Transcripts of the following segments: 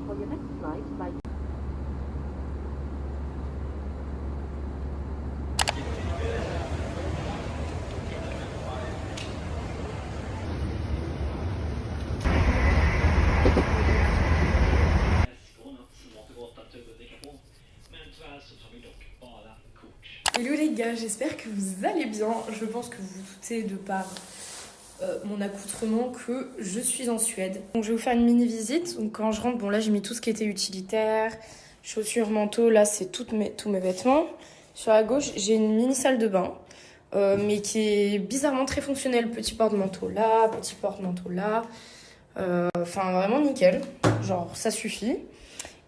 for your next flight by... Hello les gars, j'espère que vous allez bien. Je pense que vous vous doutez de par mon accoutrement que je suis en Suède. Donc je vais vous faire une mini visite. Donc quand je rentre, bon là j'ai mis tout ce qui était utilitaire, chaussures, manteau, là c'est tous mes vêtements. Sur la gauche j'ai une mini salle de bain, mais qui est bizarrement très fonctionnelle. Petit porte-manteau là, petit porte-manteau là. Enfin vraiment nickel, genre ça suffit.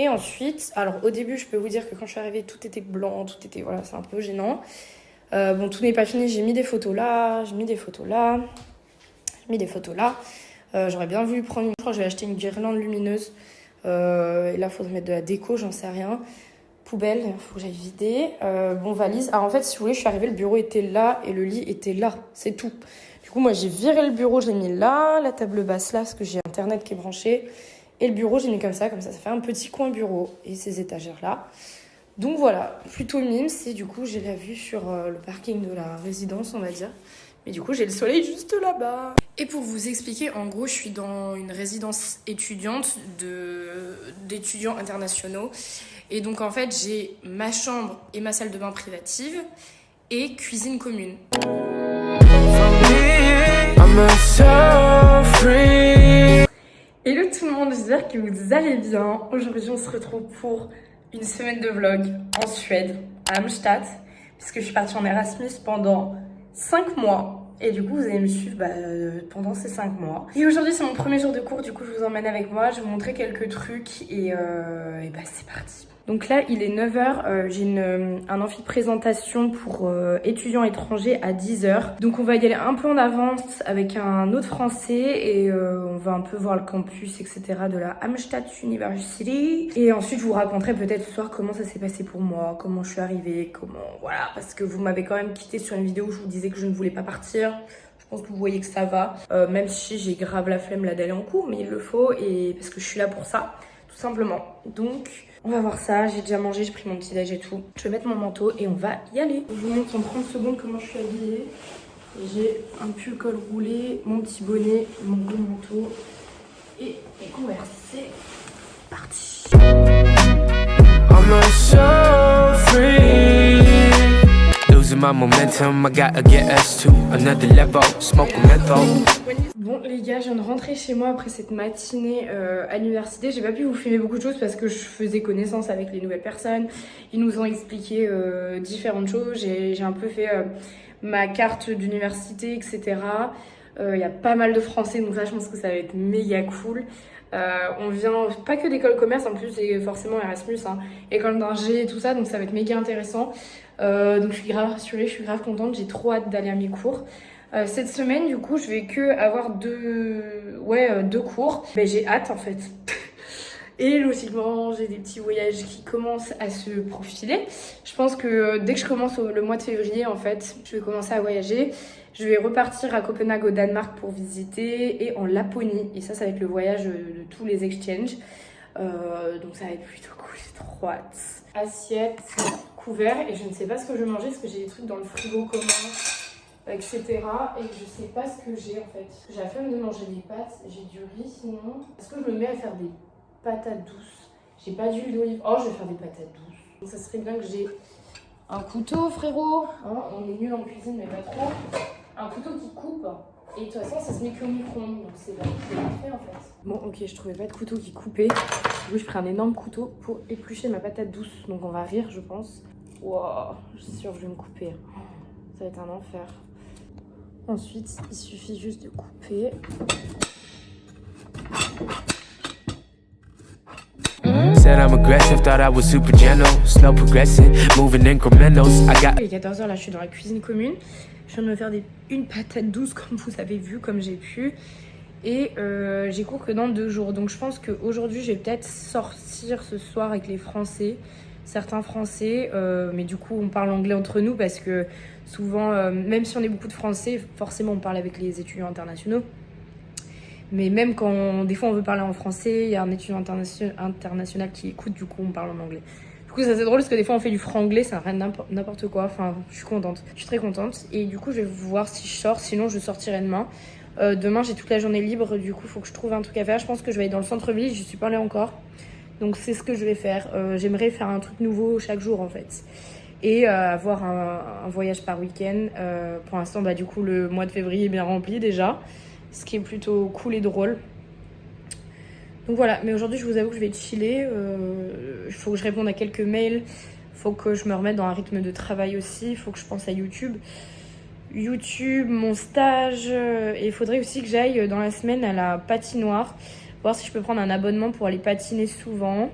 Et ensuite, alors au début, je peux vous dire que quand je suis arrivée, tout était blanc, tout était, voilà, c'est un peu gênant. Bon, tout n'est pas fini, j'ai mis des photos là, j'ai mis des photos là, j'ai mis des photos là. J'aurais bien voulu prendre je crois que je vais acheter une guirlande lumineuse. Et là, il faudrait mettre de la déco, j'en sais rien. Poubelle, il faut que j'aille vider. Bon, valise. Alors en fait, si vous voulez, je suis arrivée, le bureau était là et le lit était là, c'est tout. Du coup, moi, j'ai viré le bureau, je l'ai mis là, la table basse là, parce que j'ai Internet qui est branché. Et le bureau, j'ai mis comme ça fait un petit coin bureau et ces étagères-là. Donc voilà, plutôt mime, et du coup, j'ai la vue sur le parking de la résidence, on va dire. Mais du coup, j'ai le soleil juste là-bas. Et pour vous expliquer, en gros, je suis dans une résidence étudiante d'étudiants internationaux. Et donc, en fait, j'ai ma chambre et ma salle de bain privative et cuisine commune. Hello tout le monde, j'espère que vous allez bien. Aujourd'hui, on se retrouve pour une semaine de vlog en Suède, à Amstad, puisque je suis partie en Erasmus pendant 5 mois. Et du coup, vous allez me suivre pendant ces 5 mois. Et aujourd'hui, c'est mon premier jour de cours, du coup, je vous emmène avec moi. Je vais vous montrer quelques trucs et c'est parti. Donc là, il est 9h, j'ai un amphi de présentation pour étudiants étrangers à 10h. Donc on va y aller un peu en avance avec un autre français et on va un peu voir le campus, etc. de la Amstad University. Et ensuite, je vous raconterai peut-être ce soir comment ça s'est passé pour moi, comment je suis arrivée, voilà, parce que vous m'avez quand même quitté sur une vidéo où je vous disais que je ne voulais pas partir. Je pense que vous voyez que ça va, même si j'ai grave la flemme là d'aller en cours, mais il le faut et parce que je suis là pour ça, tout simplement. Donc... on va voir ça, j'ai déjà mangé, j'ai pris mon petit déj et tout. Je vais mettre mon manteau et on va y aller. Je vous montre en 30 secondes comment je suis habillée. J'ai un pull col roulé, mon petit bonnet, mon gros manteau et mes Converse. C'est parti. Bon les gars, je viens de rentrer chez moi après cette matinée à l'université. J'ai pas pu vous filmer beaucoup de choses parce que je faisais connaissance avec les nouvelles personnes. Ils nous ont expliqué différentes choses. J'ai un peu fait ma carte d'université, etc. Il y a pas mal de français, donc ça je pense que ça va être méga cool. On vient pas que d'école commerce, en plus c'est forcément Erasmus, hein, école d'ingé et tout ça, donc ça va être méga intéressant. Donc je suis grave rassurée, je suis grave contente, j'ai trop hâte d'aller à mes cours. Cette semaine, du coup, je vais que avoir deux cours. Ben, j'ai hâte en fait. Et logiquement, j'ai des petits voyages qui commencent à se profiler. Je pense que dès que je commence le mois de février, en fait, je vais commencer à voyager. Je vais repartir à Copenhague au Danemark pour visiter et en Laponie. Et ça va être le voyage de tous les exchanges. Donc ça va être plutôt cool, j'ai trop hâte. Assiette, couvert, et je ne sais pas ce que je vais manger parce que j'ai des trucs dans le frigo commun, etc. Et je sais pas ce que j'ai en fait. J'ai la flemme de manger des pâtes, j'ai du riz sinon. Est-ce que je me mets à faire des patates douces? J'ai pas d'huile d'olive. Oh, je vais faire des patates douces. Donc ça serait bien que j'ai un couteau, frérot. Hein, on est nul en cuisine, mais pas trop. Un couteau qui coupe. Et de toute façon, ça se met qu'au micro-ondes, donc c'est parfait en fait. Bon, ok, je trouvais pas de couteau qui coupait. Du coup, je prends un énorme couteau pour éplucher ma patate douce. Donc on va rire, je pense. Wow, je suis sûre que je vais me couper. Ça va être un enfer. Ensuite, il suffit juste de couper. Il est 14h, là je suis dans la cuisine commune. Je viens de me faire une patate douce comme vous avez vu, comme j'ai pu. Et j'ai cours que dans 2 jours. Donc je pense qu'aujourd'hui je vais peut-être sortir ce soir avec les Français. Certains Français, mais du coup on parle anglais entre nous parce que souvent, même si on est beaucoup de Français, forcément on parle avec les étudiants internationaux. Mais même quand des fois on veut parler en français, il y a un étudiant international qui écoute, du coup on parle en anglais. Du coup ça c'est drôle parce que des fois on fait du franglais, ça n'a rien n'importe quoi. Enfin je suis contente, je suis très contente. Et du coup je vais voir si je sors, sinon je sortirai demain. Demain j'ai toute la journée libre, du coup il faut que je trouve un truc à faire. Je pense que je vais aller dans le centre-ville, je suis pas allée encore. Donc c'est ce que je vais faire. J'aimerais faire un truc nouveau chaque jour en fait. Et avoir un voyage par week-end. Pour l'instant du coup le mois de février est bien rempli déjà. Ce qui est plutôt cool et drôle. Donc voilà, mais aujourd'hui je vous avoue que je vais chiller. Il faut que je réponde à quelques mails. Il faut que je me remette dans un rythme de travail aussi. Il faut que je pense à YouTube, mon stage. Et il faudrait aussi que j'aille dans la semaine à la patinoire. Voir si je peux prendre un abonnement pour aller patiner souvent.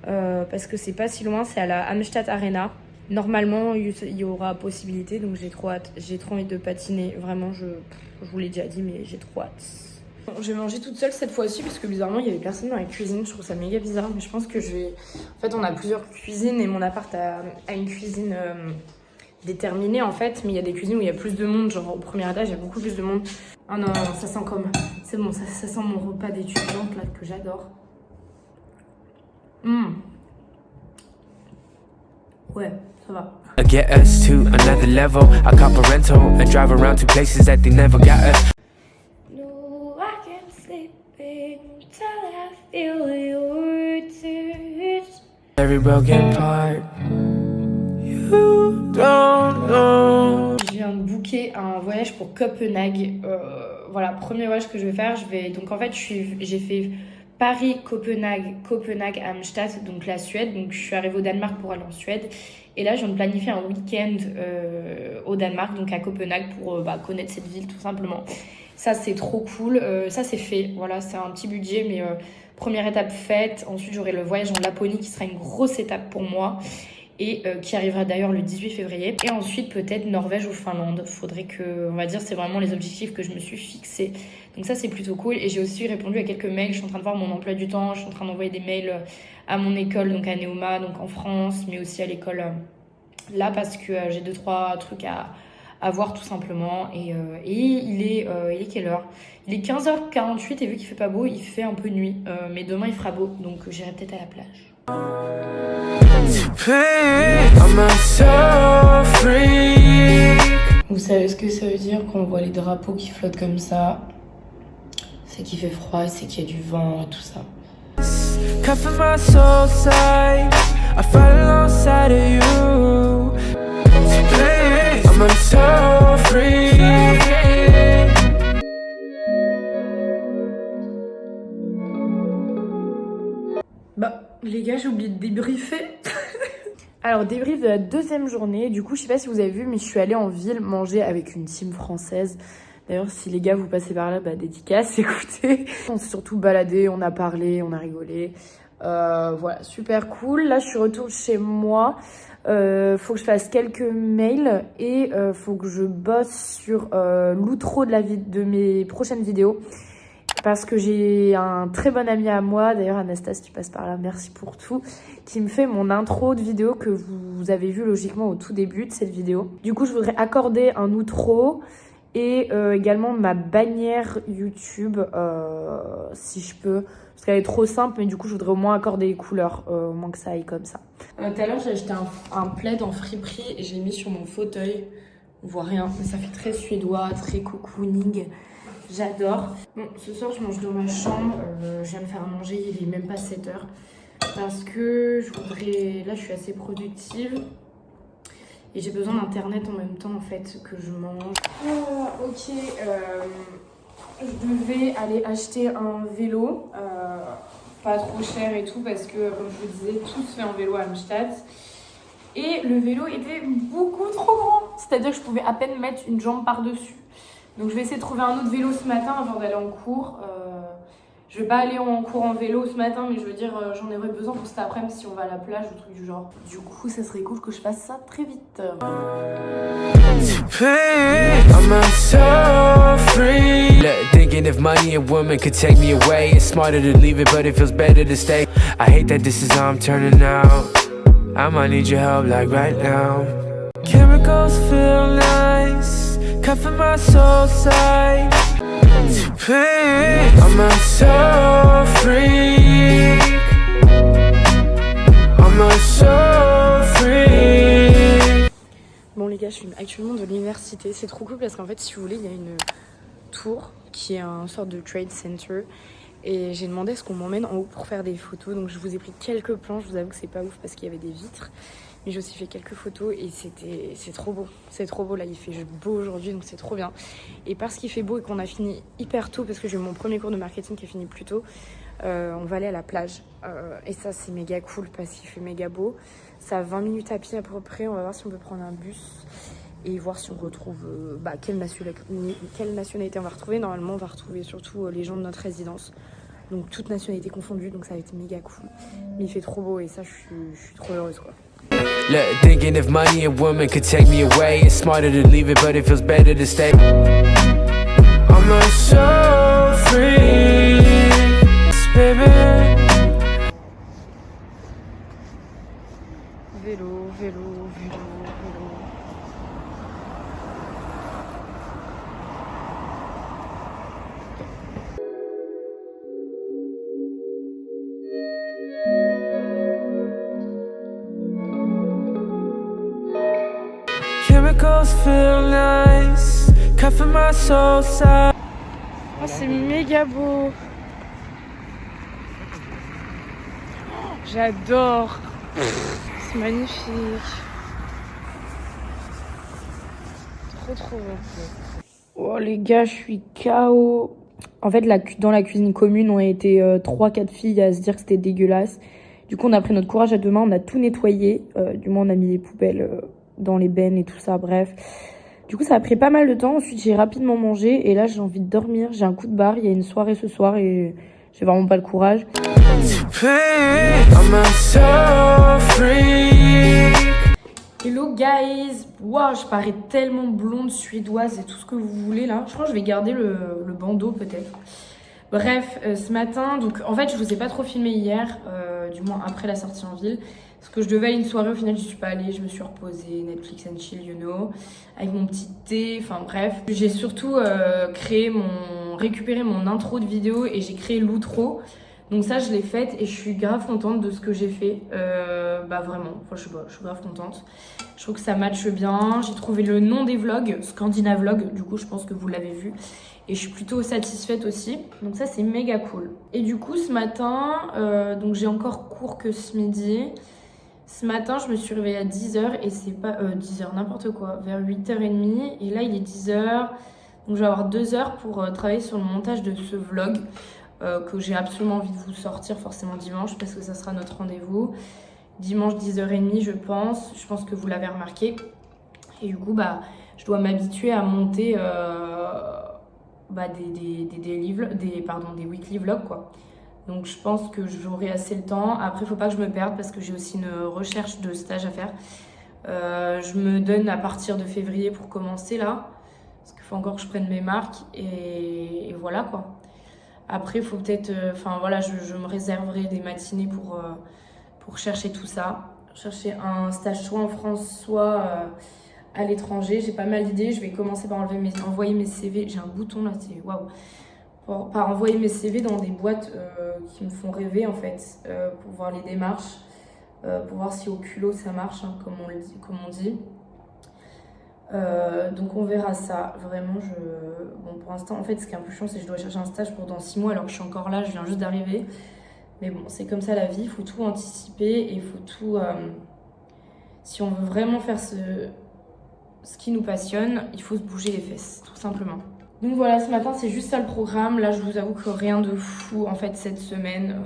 Parce que c'est pas si loin, c'est à la Amstatt Arena. Normalement il y aura possibilité, donc j'ai trop hâte. J'ai trop envie de patiner, vraiment je vous l'ai déjà dit, mais j'ai trop hâte. Je vais manger toute seule cette fois-ci parce que bizarrement il y avait personne dans la cuisine. Je trouve ça méga bizarre, mais je pense que je vais... En fait on a plusieurs cuisines et mon appart a une cuisine déterminée en fait. Mais il y a des cuisines où il y a plus de monde, genre au premier étage il y a beaucoup plus de monde. Oh non, ça sent comme... C'est bon, ça sent mon repas d'étudiante là que j'adore. Ouais, ça va. Get us to another level. I cop a rental and drive around to places that they never got us. No, I can't sleep until I feel your touch. Every broken part. You don't know. Je viens de booker un voyage pour Copenhague. Voilà, premier voyage que je vais faire. Donc en fait, j'ai fait Paris, Copenhague, Amstatt, donc la Suède. Donc je suis arrivée au Danemark pour aller en Suède. Et là, je viens de planifier un week-end au Danemark, donc à Copenhague, pour connaître cette ville tout simplement. Ça, c'est trop cool. Ça, c'est fait. Voilà, c'est un petit budget, mais première étape faite. Ensuite, j'aurai le voyage en Laponie qui sera une grosse étape pour moi. Et qui arrivera d'ailleurs le 18 février. Et ensuite, peut-être Norvège ou Finlande. Faudrait que, on va dire, c'est vraiment les objectifs que je me suis fixés. Donc ça, c'est plutôt cool. Et j'ai aussi répondu à quelques mails. Je suis en train de voir mon emploi du temps. Je suis en train d'envoyer des mails à mon école, donc à Neoma, donc en France, mais aussi à l'école là, parce que j'ai 2-3 trucs à voir tout simplement. Et il est quelle heure? Il est 15h48 et vu qu'il fait pas beau, il fait un peu nuit. Mais demain, il fera beau, donc j'irai peut-être à la plage. Vous savez ce que ça veut dire quand on voit les drapeaux qui flottent comme ça? C'est qu'il fait froid, c'est qu'il y a du vent et tout ça. Bah les gars, j'ai oublié de débriefer. Alors débrief de la deuxième journée. Du coup je sais pas si vous avez vu, mais je suis allée en ville manger avec une team française. D'ailleurs si les gars vous passez par là, dédicace, écoutez. On s'est surtout baladé, on a parlé, on a rigolé. Voilà, super cool. Là je suis retournée chez moi. Faut que je fasse quelques mails et faut que je bosse sur l'outro de mes prochaines vidéos. Parce que j'ai un très bon ami à moi, d'ailleurs Anastasia, tu passes par là, merci pour tout, qui me fait mon intro de vidéo que vous avez vu logiquement au tout début de cette vidéo. Du coup, je voudrais accorder un outro et également ma bannière YouTube, si je peux. Parce qu'elle est trop simple, mais du coup, je voudrais au moins accorder les couleurs, au moins que ça aille comme ça. Tout à l'heure, j'ai acheté un plaid en friperie et j'ai mis sur mon fauteuil. On voit rien, mais ça fait très suédois, très cocooning. J'adore. Bon, ce soir, je mange dans ma chambre. Je viens de faire à manger, il est même pas 7h. Parce que je voudrais... Là, je suis assez productive. Et j'ai besoin d'internet en même temps, en fait, que je mange. Ok, je devais aller acheter un vélo. Pas trop cher et tout, parce que, comme je vous disais, tout se fait en vélo à Amstatt. Et le vélo était beaucoup trop grand. C'est-à-dire que je pouvais à peine mettre une jambe par-dessus. Donc je vais essayer de trouver un autre vélo ce matin avant d'aller en cours. Je vais pas aller en cours en vélo ce matin, mais je veux dire, j'en aurais besoin pour cet après-midi si on va à la plage ou truc du genre. Du coup, ça serait cool que je fasse ça très vite. Thinking if money and women could take me away, it's smarter to leave it, but it feels better to stay. I hate that this is how I'm turning out. I might need your help like right now. Chemicals feel nice, cuffing my soul side. to please. I'm a soul freak. I'm a soul freak. Bon les gars, je suis actuellement de l'université. C'est trop cool parce qu'en fait, si vous voulez, il y a une tour qui est un sorte de trade center. Et j'ai demandé à ce qu'on m'emmène en haut pour faire des photos. Donc je vous ai pris quelques plans. Je vous avoue que c'est pas ouf parce qu'il y avait des vitres. Mais j'ai aussi fait quelques photos et c'est trop beau. C'est trop beau là, il fait beau aujourd'hui donc c'est trop bien. Et parce qu'il fait beau et qu'on a fini hyper tôt, parce que j'ai eu mon premier cours de marketing qui est fini plus tôt, on va aller à la plage. Et ça c'est méga cool parce qu'il fait méga beau. Ça a 20 minutes à pied à peu près. On va voir si on peut prendre un bus et voir si on retrouve quelle nationalité on va retrouver. Normalement on va retrouver surtout les gens de notre résidence. Donc toutes nationalités confondues, donc ça va être méga cool. Mais il fait trop beau et ça je suis trop heureuse quoi. Look, thinking if money and women could take me away, it's smarter to leave it, but it feels better to stay. I'm a soul free, baby. Vélo, vélo, vélo, vélo. Chemicals feel nice, cover my soul side. Oh, c'est méga beau. Oh, j'adore. C'est magnifique. Trop beau. Oh les gars, je suis KO. En fait, dans la cuisine commune, on a été 3-4 filles à se dire que c'était dégueulasse. Du coup, on a pris notre courage à deux mains, on a tout nettoyé. Du moins, on a mis les poubelles dans les bennes et tout ça, bref. Du coup, ça a pris pas mal de temps. Ensuite, j'ai rapidement mangé et là, j'ai envie de dormir. J'ai un coup de barre, il y a une soirée ce soir et j'ai vraiment pas le courage. Hello guys! Wow, je parais tellement blonde, suédoise et tout ce que vous voulez là. Je crois que je vais garder le bandeau peut-être. Bref, ce matin, donc en fait, je vous ai pas trop filmé hier, du moins après la sortie en ville. Parce que je devais aller une soirée, au final, je suis pas allée. Je me suis reposée, Netflix and chill, you know, avec mon petit thé, enfin bref. J'ai surtout récupéré mon intro de vidéo et j'ai créé l'outro. Donc ça, je l'ai faite et je suis grave contente de ce que j'ai fait. Vraiment, enfin, je suis grave contente. Je trouve que ça matche bien. J'ai trouvé le nom des vlogs, Scandinavlog. Du coup, je pense que vous l'avez vu. Et je suis plutôt satisfaite aussi. Donc ça, c'est méga cool. Et du coup, ce matin, donc j'ai encore cours que ce midi. Ce matin, je me suis réveillée à 10h et c'est pas... 10h, n'importe quoi. Vers 8h30. Et là, il est 10h. Donc je vais avoir 2 heures pour travailler sur le montage de ce vlog. Que j'ai absolument envie de vous sortir forcément dimanche parce que ça sera notre rendez-vous. Dimanche 10h30 je pense. Je pense que vous l'avez remarqué. Et du coup, je dois m'habituer à monter des weekly vlogs quoi. Donc je pense que j'aurai assez le temps. Après, il faut pas que je me perde parce que j'ai aussi une recherche de stage à faire. Je me donne à partir de février pour commencer là. Parce qu'il faut encore que je prenne mes marques et voilà quoi. Après, il faut peut-être... je me réserverai des matinées pour chercher tout ça. Chercher un stage soit en France, soit à l'étranger. J'ai pas mal d'idées. Je vais commencer par envoyer mes CV. J'ai un bouton là, c'est waouh. Par envoyer mes CV dans des boîtes qui me font rêver en fait. Pour voir les démarches. Pour voir si au culot ça marche, hein, comme on dit. Donc on verra ça. Vraiment, pour l'instant, en fait, ce qui est un peu chiant, c'est que je dois chercher un stage pour dans 6 mois alors que je suis encore là, je viens juste d'arriver. Mais bon, c'est comme ça la vie, il faut tout anticiper et il faut tout... si on veut vraiment faire ce qui nous passionne, il faut se bouger les fesses, tout simplement. Donc voilà, ce matin, c'est juste ça le programme. Là, je vous avoue que rien de fou, en fait, cette semaine.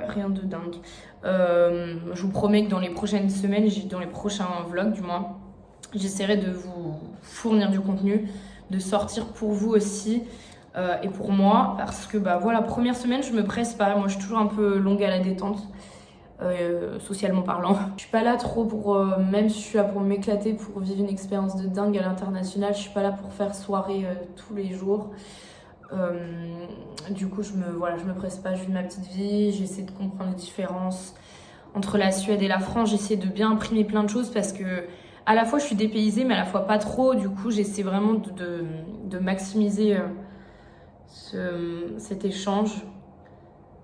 Rien de dingue. Je vous promets que dans les prochaines semaines, dans les prochains vlogs du moins, j'essaierai de vous fournir du contenu, de sortir pour vous aussi et pour moi. Parce que première semaine, je me presse pas. Moi, je suis toujours un peu longue à la détente, socialement parlant. Je suis pas là trop pour, même si je suis là pour m'éclater, pour vivre une expérience de dingue à l'international, je suis pas là pour faire soirée tous les jours. Du coup, je me presse pas, je vis ma petite vie, j'essaie de comprendre les différences entre la Suède et la France. J'essaie de bien imprimer plein de choses parce que à la fois je suis dépaysée mais à la fois pas trop. Du coup, j'essaie vraiment de maximiser cet échange,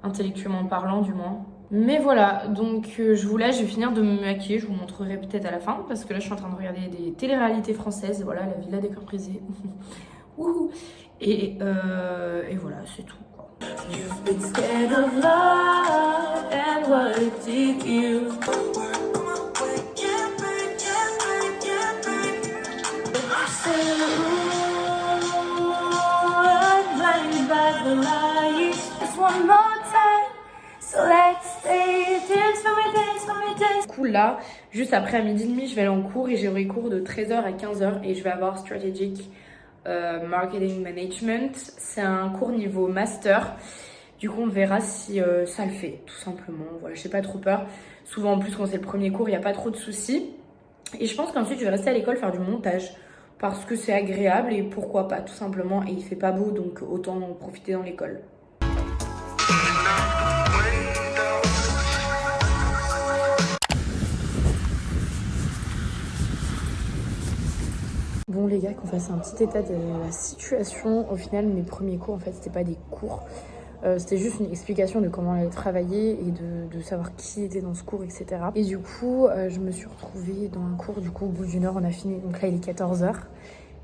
intellectuellement parlant du moins. Mais voilà, donc je vous laisse, je vais finir de me maquiller, je vous montrerai peut-être à la fin, parce que là je suis en train de regarder des télé-réalités françaises, voilà, la Villa des Cœurs brisés. Wouhou. Et voilà, c'est tout. You've been scared of love and what it did you. One more time, so let's stay, dance for me, dance for me, dance. Du coup là, juste après à 12h30, je vais aller en cours et j'aurai cours de 13h à 15h et je vais avoir Strategic Marketing Management. C'est un cours niveau master. Du coup on verra si ça le fait, tout simplement. Voilà, j'ai pas trop peur. Souvent en plus quand c'est le premier cours, il n'y a pas trop de soucis. Et je pense qu'ensuite je vais rester à l'école faire du montage. Parce que c'est agréable et pourquoi pas, tout simplement. Et il fait pas beau, donc autant en profiter dans l'école. Bon les gars, qu'on fasse un petit état de la situation. Au final, mes premiers cours, en fait, c'était pas des cours. C'était juste une explication de comment on allait travailler et de savoir qui était dans ce cours, etc. Et du coup, je me suis retrouvée dans un cours, du coup, au bout d'une heure, on a fini. Donc là, il est 14h. Et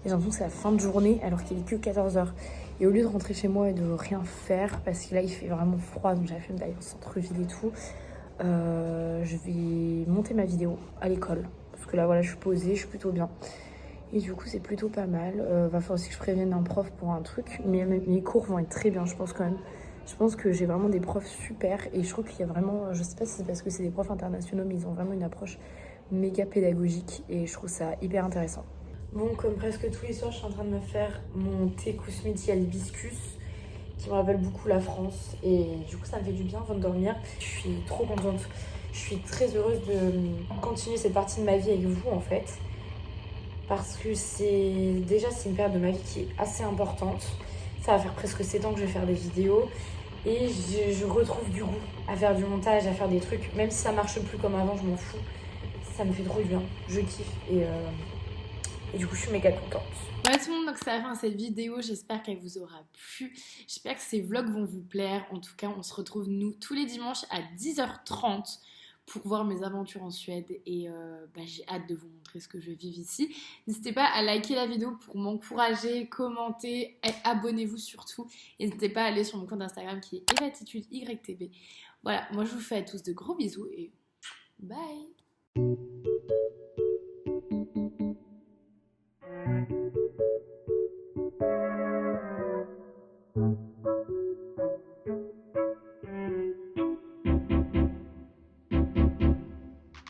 j'ai l'impression que c'est la fin de journée, alors qu'il est que 14h. Et au lieu de rentrer chez moi et de rien faire, parce que là, il fait vraiment froid, donc j'avais fait d'ailleurs centre-ville et tout, je vais monter ma vidéo à l'école. Parce que là, voilà, je suis posée, je suis plutôt bien. Et du coup, c'est plutôt pas mal. Va falloir aussi que je prévienne un prof pour un truc. Mais mes cours vont être très bien, je pense quand même. Je pense que j'ai vraiment des profs super. Et je trouve qu'il y a vraiment... Je sais pas si c'est parce que c'est des profs internationaux, mais ils ont vraiment une approche méga pédagogique. Et je trouve ça hyper intéressant. Bon, comme presque tous les soirs, je suis en train de me faire mon thé Kousmiti à l'hibiscus, qui me rappelle beaucoup la France. Et du coup, ça me fait du bien avant de dormir. Je suis trop contente. Je suis très heureuse de continuer cette partie de ma vie avec vous, en fait. Parce que c'est une période de ma vie qui est assez importante. Ça va faire presque 7 ans que je vais faire des vidéos. Et je retrouve du goût à faire du montage, à faire des trucs. Même si ça marche plus comme avant, je m'en fous. Ça me fait trop du bien. Je kiffe. Et du coup, je suis méga contente. Ouais tout le monde, donc c'est la fin de cette vidéo, j'espère qu'elle vous aura plu, j'espère que ces vlogs vont vous plaire. En tout cas, on se retrouve nous tous les dimanches à 10h30 pour voir mes aventures en Suède et j'ai hâte de vous montrer ce que je vis ici. N'hésitez pas à liker la vidéo pour m'encourager, commenter et abonnez-vous surtout. N'hésitez pas à aller sur mon compte Instagram qui est evatitude_ytb. Voilà, moi je vous fais à tous de gros bisous et bye.